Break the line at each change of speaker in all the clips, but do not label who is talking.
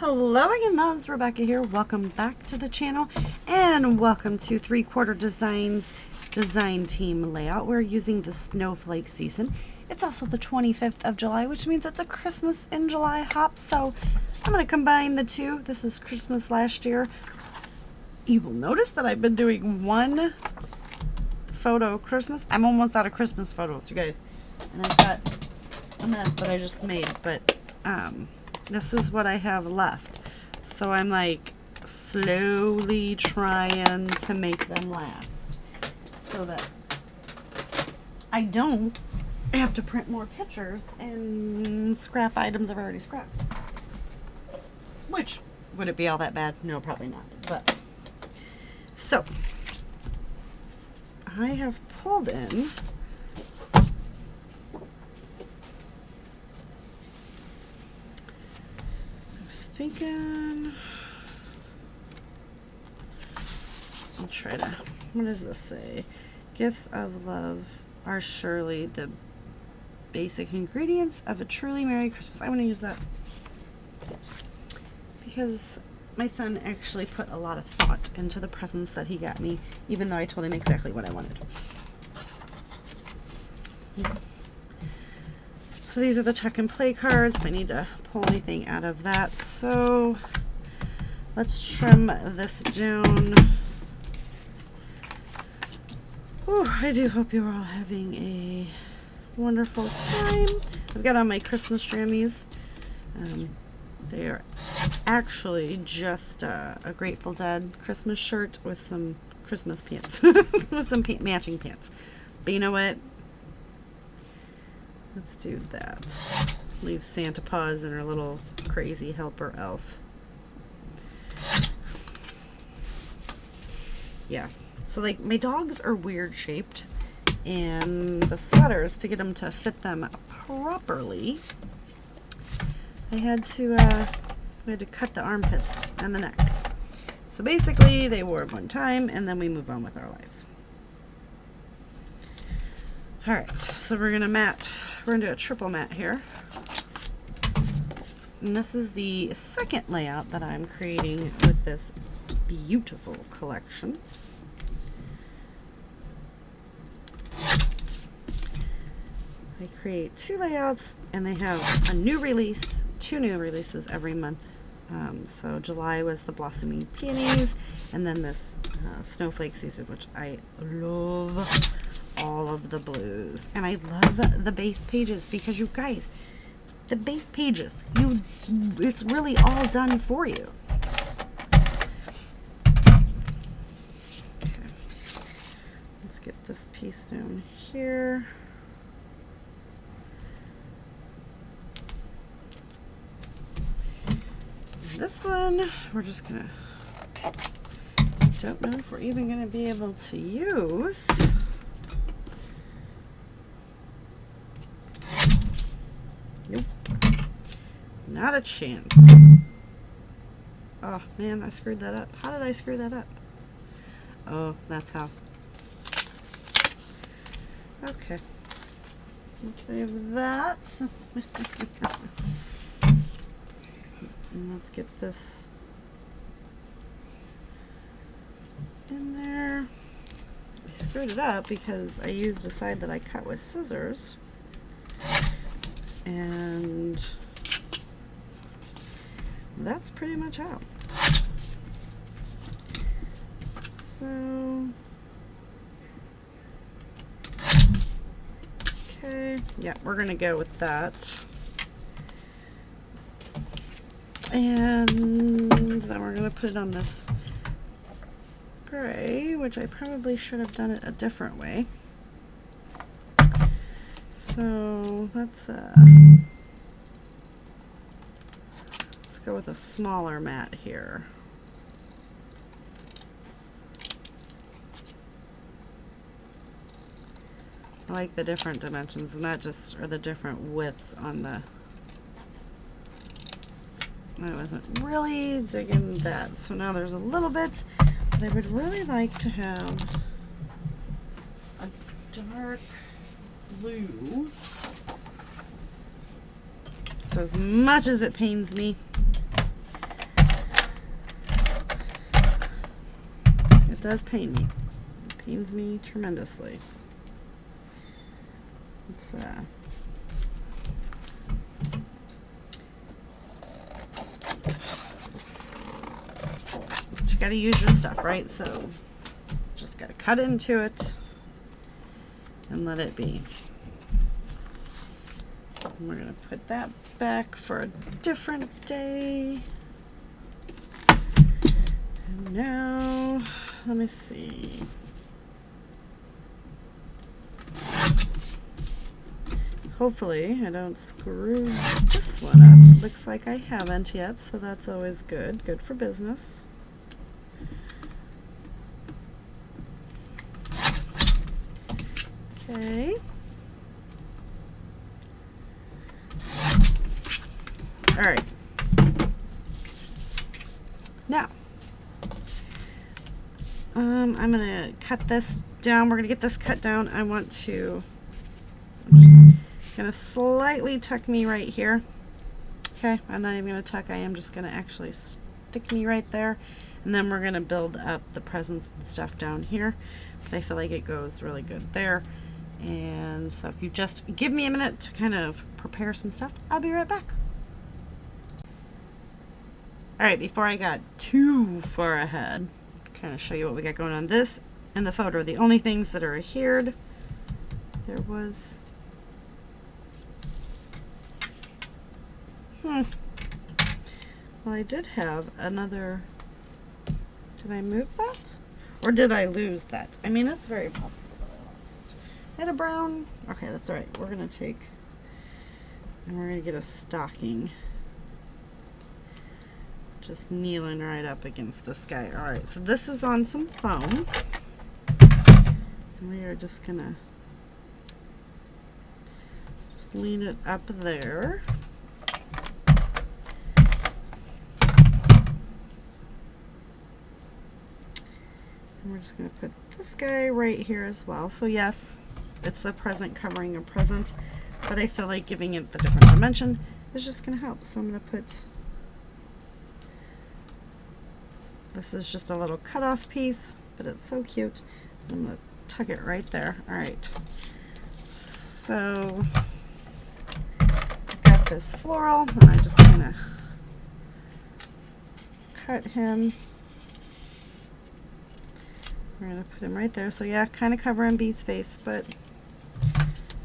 Hello again, loves. Rebecca here. Welcome back to the channel and welcome to 3/4 Designs design team layout. We're using the Snowflake season. It's also the 25th of July, which means it's a Christmas in July hop. So I'm going to combine the two. This is Christmas last year. You will notice that I've been doing one photo Christmas. I'm almost out of Christmas photos, you guys. And I've got a mess that I just made, but this is what I have left. So I'm like slowly trying to make them last so that I don't have to print more pictures and scrap items I've already scrapped. Which, would it be all that bad? No, probably not. But, so, I have pulled in thinking I'll try to, what does this say? Gifts of love are surely the basic ingredients of a truly Merry Christmas. I want to use that because my son actually put a lot of thought into the presents that he got me, even though I told him exactly what I wanted. So these are the check and play cards. If I need to pull anything out of that. So let's trim this down. Oh, I do hope you're all having a wonderful time. I've got on my Christmas jammies. They are actually just a Grateful Dead Christmas shirt with some Christmas pants. With some matching pants. But you know what? Let's do that. Leave Santa Paws and her little crazy helper elf. Yeah. So like my dogs are weird shaped, and the sweaters, to get them to fit them properly, I had to cut the armpits and the neck. So basically they wore it one time and then we move on with our lives. Alright, so we're gonna do a triple mat here. And this is the second layout that I'm creating with this beautiful collection. I create two layouts and they have a new release, two new releases every month. So July was the Blossoming Peonies, and then this Snowflake season, which I love all of the blues. And I love the base pages because you guys, the base pages, it's really all done for you. Okay. Let's get this piece down here. This one, we're just gonna, don't know if we're even gonna be able to use. Nope, not a chance. Oh man, I screwed that up. How did I screw that up? Oh, that's how. Okay, let's save that. And let's get this in there. I screwed it up because I used a side that I cut with scissors. And that's pretty much out. So, okay, yeah, we're gonna go with that. And then we're going to put it on this gray, which I probably should have done it a different way. So let's go with a smaller mat here. I like the different dimensions, and that just are the different widths on the. I wasn't really digging that. So now there's a little bit, but I would really like to have a dark blue. So as much as it pains me, does pain me. It pains me tremendously. It's but you gotta use your stuff, right? So just gotta cut into it and let it be. And we're gonna put that back for a different day. And now, let me see. Hopefully I don't screw this one up. Looks like I haven't yet, so that's always good. Good for business. Okay. All right. Now, I'm gonna cut this down. We're gonna get this cut down. I'm just gonna slightly tuck me right here. Okay, I'm not even gonna tuck. I am just gonna actually stick me right there, and then we're gonna build up the presents and stuff down here. But I feel like it goes really good there. And so if you just give me a minute to kind of prepare some stuff, I'll be right back. All right, before I got too far ahead, kind of show you what we got going on. This and the photo are the only things that are adhered. There was well, I did have another. Did I move that? Or did I lose that? I mean, it's very possible that I lost it. I had a brown. Okay, that's all right. We're going to take, and we're going to get a stocking. Just kneeling right up against this guy. All right, so this is on some foam. And we are just going to just lean it up there. And we're just going to put this guy right here as well. So yes, it's a present covering a present, but I feel like giving it the different dimension is just going to help. So I'm going to put, this is just a little cutoff piece, but it's so cute. I'm going to tuck it right there. All right. So I've got this floral, and I just kind of cut him. We're going to put him right there. So yeah, kind of covering Bee's face, but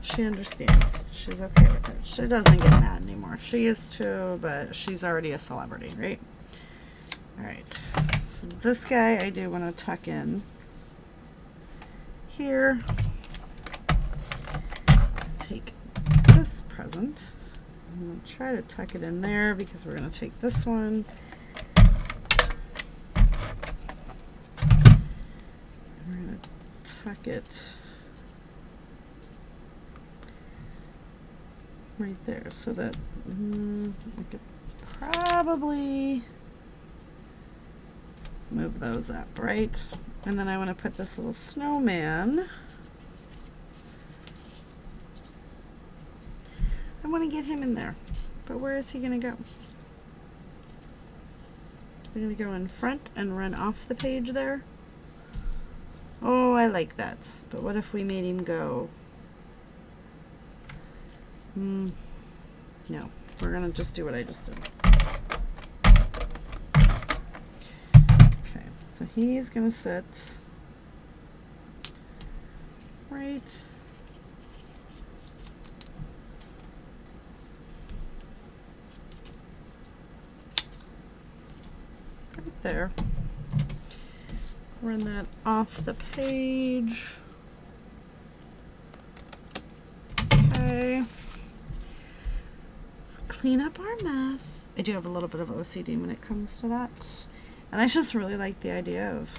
she understands. She's okay with it. She doesn't get mad anymore. She used to, but she's already a celebrity, right? All right. So this guy I do want to tuck in here. Take this present. I'm going to try to tuck it in there because we're going to take this one. Tuck it right there so that I could probably move those up, right? And then I want to put this little snowman. I want to get him in there, but where is he going to go? We're going to go in front and run off the page there. Oh, I like that. But what if we made him go? No. We're going to just do what I just did. Okay. So he's going to sit right there. Run that off the page. Okay. Let's clean up our mess. I do have a little bit of OCD when it comes to that. And I just really like the idea of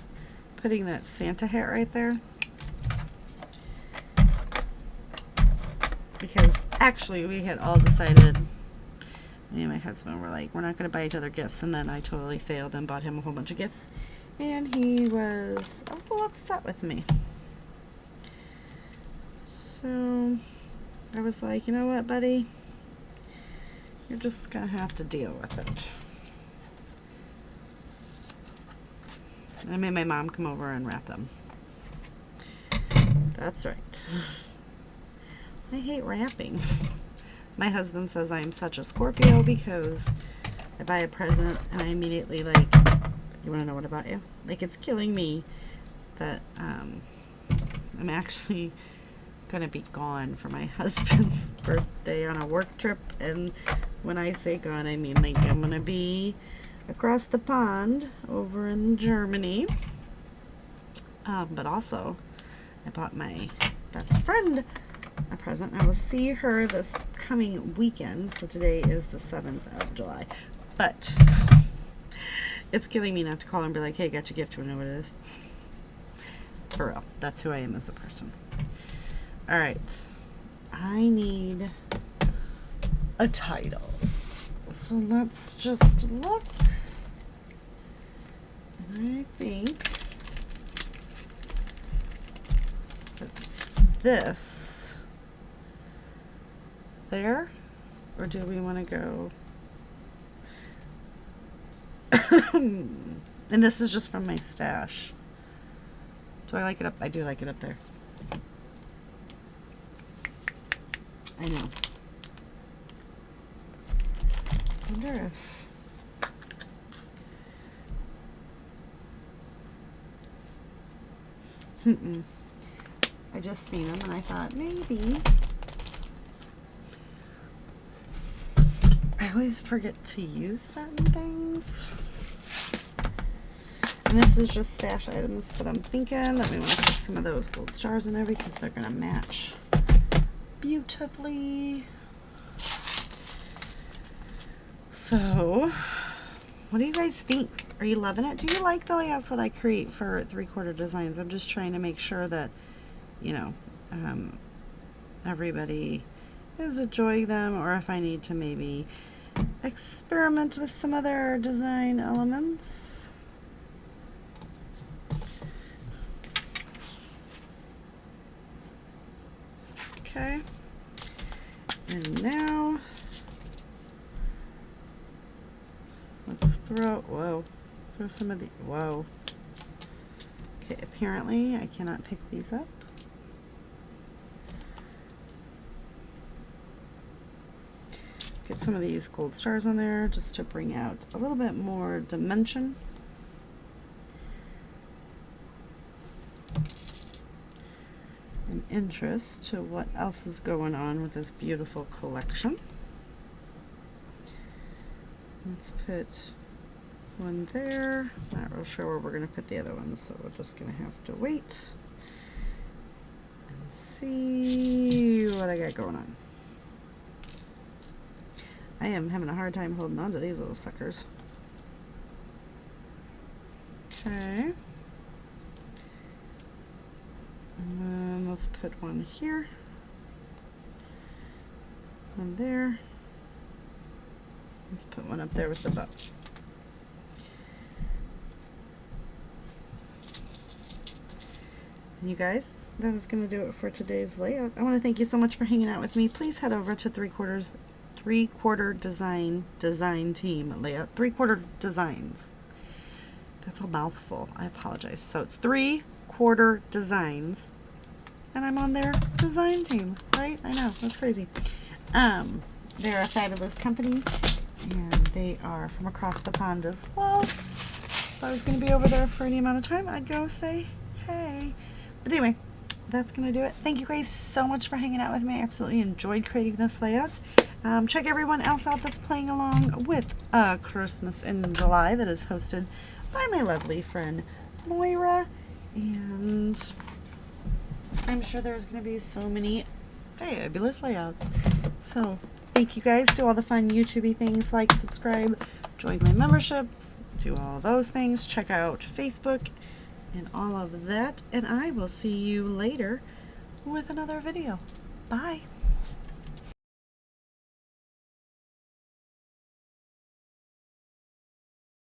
putting that Santa hat right there. Because actually we had all decided, me and my husband were like, we're not going to buy each other gifts. And then I totally failed and bought him a whole bunch of gifts. And he was a little upset with me. So I was like, you know what, buddy? You're just going to have to deal with it. I made my mom come over and wrap them. That's right. I hate wrapping. My husband says I'm such a Scorpio because I buy a present and I immediately like, you want to know what about you? Like, it's killing me that I'm actually going to be gone for my husband's birthday on a work trip. And when I say gone, I mean like I'm going to be across the pond over in Germany. But also, I bought my best friend a present. I will see her this coming weekend. So today is the 7th of July. But it's killing me not to call her and be like, hey, got your gift. You want to know what it is? For real. That's who I am as a person. All right. I need a title. So let's just look. And I think this there, or do we want to go and this is just from my stash. Do I like it up? I do like it up there. I know. I wonder if I just seen them and I thought maybe. I always forget to use certain things. And this is just stash items, but I'm thinking that we want to put some of those gold stars in there because they're going to match beautifully. So, what do you guys think? Are you loving it? Do you like the layouts that I create for 3/4 designs? I'm just trying to make sure that, you know, everybody is enjoying them, or if I need to maybe experiment with some other design elements. Okay. And now let's throw some of the, whoa. Okay, apparently I cannot pick these up. Get some of these gold stars on there just to bring out a little bit more dimension. And interest to what else is going on with this beautiful collection. Let's put one there. Not real sure where we're going to put the other ones, so we're just going to have to wait and see what I got going on. I am having a hard time holding on to these little suckers. Okay. And then let's put one here. One there. Let's put one up there with the bow. And you guys, that is going to do it for today's layout. I want to thank you so much for hanging out with me. Please head over to 3/4 design team layout. 3/4 designs. That's a mouthful. I apologize. So it's 3/4 designs, and I'm on their design team, right? I know, that's crazy. They're a fabulous company, and they are from across the pond as well. If I was going to be over there for any amount of time, I'd go say hey. But anyway, that's going to do it. Thank you guys so much for hanging out with me. I absolutely enjoyed creating this layout. Check everyone else out that's playing along with Christmas in July that is hosted by my lovely friend Moira. And I'm sure there's going to be so many fabulous layouts. So thank you guys. Do all the fun YouTube-y things like subscribe, join my memberships, do all those things. Check out Facebook and all of that. And I will see you later with another video. Bye.